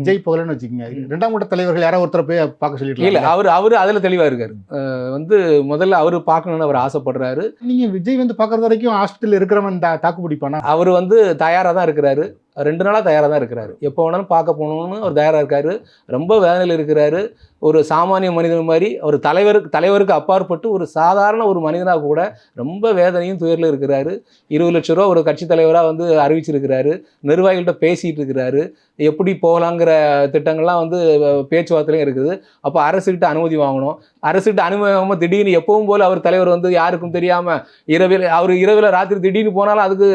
விஜய் போகலன்னு வச்சுக்கோங்க, இரண்டாம் கட்ட தலைவர்கள் யாராவது ஒருத்தரை போய் பார்க்க சொல்லிட்டு இல்ல அவரு அதுல தெளிவா இருக்காரு. வந்து முதல்ல அவரு பார்க்கணும்னு அவர் ஆசைப்படுறாரு. நீங்க விஜய் வந்து பார்க்கறது வரைக்கும் ஹாஸ்பிட்டல் இருக்கிறவன் தாக்கு பிடிப்பானா? அவர் வந்து தயாரா தான் இருக்கிறாரு. 2 நாளா தயாரா தான் இருக்கிறாரு. எப்போ வேணாலும் பார்க்க போகணும்னு அவர் தயாரா இருக்காரு. ரொம்ப வேதனையில் இருக்கிறாரு. ஒரு சாமானிய மனிதன் மாதிரி அவர் தலைவருக்கு அப்பாற்பட்டு ஒரு சாதாரண ஒரு மனிதனாக கூட ரொம்ப வேதனையும் துயரில் இருக்கிறாரு. 20 லட்சம் ரூபா ஒரு கட்சி தலைவராக வந்து அறிவிச்சிருக்கிறாரு. நிர்வாகிகள்கிட்ட பேசிகிட்டு இருக்கிறாரு. எப்படி போகலாங்கிற திட்டங்கள்லாம் வந்து பேச்சுவார்த்தையிலும் இருக்குது. அப்போ அரசுகிட்ட அனுமதி வாங்கணும். அரசுகிட்ட அனுமதி வாங்காமல் திடீர்னு எப்பவும் போல் அவர் தலைவர் வந்து யாருக்கும் தெரியாமல் இரவில் ராத்திரி திடீர்னு போனாலும் அதுக்கு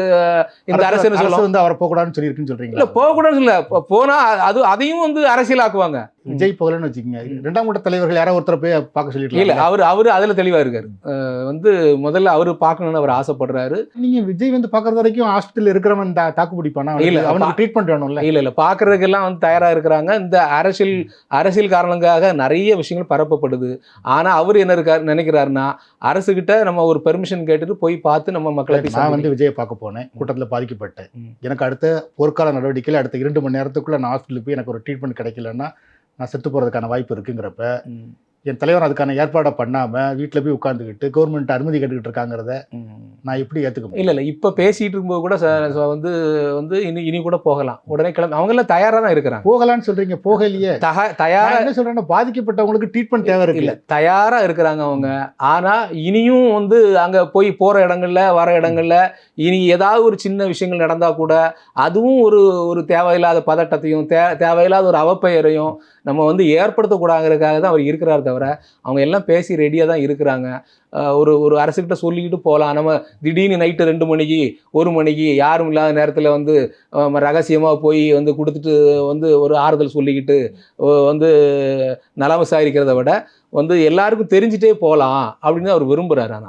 இந்த அரசு வந்து அவரை போகக்கூடாதுன்னு சொல்லியிருக்குன்னு சொல்றீங்க? இல்லை, போகக்கூடாதுன்னு இல்லை, போனால் அதையும் வந்து அரசியலாக்குவாங்க. விஜய் போகலன்னு வச்சுக்கோங்க, இரண்டாம் கட்ட தலைவர்கள் யாராவது ஒருத்தரை போய் பார்க்க சொல்லிட்டு இல்லை அவரு அதுல தெளிவா இருக்காரு. வந்து முதல்ல அவரு பார்க்கணும்னு அவர் ஆசைப்படுறாரு. நீங்க விஜய் வந்து பார்க்கறது வரைக்கும் ஹாஸ்பிட்டல் இருக்கிறவன் தாக்கு பிடிப்பானா? இல்ல, அவனுக்கு ட்ரீட்மெண்ட் வேணும்ல. இல்ல பார்க்கறதுக்கெல்லாம் வந்து தயாரா இருக்கிறாங்க. இந்த அரசியல் காரணங்களுக்காக நிறைய விஷயங்கள் பரப்பப்படுது. ஆனா அவர் என்ன நினைக்கிறாருன்னா, அரசுகிட்ட நம்ம ஒரு பெர்மிஷன் கேட்டுட்டு போய் பார்த்து நம்ம மக்களை. நான் வந்து விஜயை பார்க்க போனேன், கூட்டத்தில் பாதிக்கப்பட்டேன். எனக்கு அடுத்த போர்க்கால நடவடிக்கையில் அடுத்த 2 மணி நேரத்துக்குள்ள நான் ஹாஸ்பிட்டலுக்கு போய் எனக்கு ஒரு ட்ரீட்மெண்ட் கிடைக்கலன்னா நான் செத்து போகிறதுக்கான வாய்ப்பு இருக்குங்கிறப்ப என் தலைவர் அதுக்கான ஏற்பாடை பண்ணாமல் வீட்டில் போய் உட்காந்துக்கிட்டு கவர்மெண்ட் அனுமதி கேட்டுக்கிட்டு இருக்காங்கிறத நான் எப்படி ஏற்றுக்க? இல்லை இப்போ பேசிகிட்டு இருக்கும்போது கூட வந்து வந்து இனி கூட போகலாம், உடனே கிளம்பி அவங்களாம் தயாராக தான் இருக்கிறாங்க. போகலான்னு சொல்கிறீங்க, போகலையே. தயாராக என்ன சொல்கிறேன்னா, பாதிக்கப்பட்டவங்களுக்கு ட்ரீட்மெண்ட் தேவை இருக்கு. இல்லை, தயாராக இருக்கிறாங்க அவங்க. ஆனால் இனியும் வந்து அங்கே போய் போகிற இடங்கள்ல வர இடங்கள்ல இனி ஏதாவது ஒரு சின்ன விஷயங்கள் நடந்தால் கூட அதுவும் ஒரு தேவையில்லாத பதட்டத்தையும் தேவையில்லாத ஒரு அவப்பெயரையும் நம்ம வந்து ஏற்படுத்தக்கூடாதுங்கிறதுக்காக தான் அவர் இருக்கிறார். தவிர அவங்க எல்லாம் பேசி ரெடியாக தான் இருக்கிறாங்க. ஒரு அரசுகிட்ட சொல்லிக்கிட்டு போகலாம். நம்ம திடீர்னு நைட்டு 2 மணிக்கு 1 மணிக்கு யாரும் இல்லாத நேரத்தில் வந்து ரகசியமாக போய் வந்து கொடுத்துட்டு வந்து ஒரு ஆறுதல் சொல்லிக்கிட்டு வந்து நலம் விசாரிக்கிறத விட வந்து எல்லாருக்கும் தெரிஞ்சுட்டே போகலாம் அப்படின்னு அவர் விரும்புகிறாரு. ஆனால்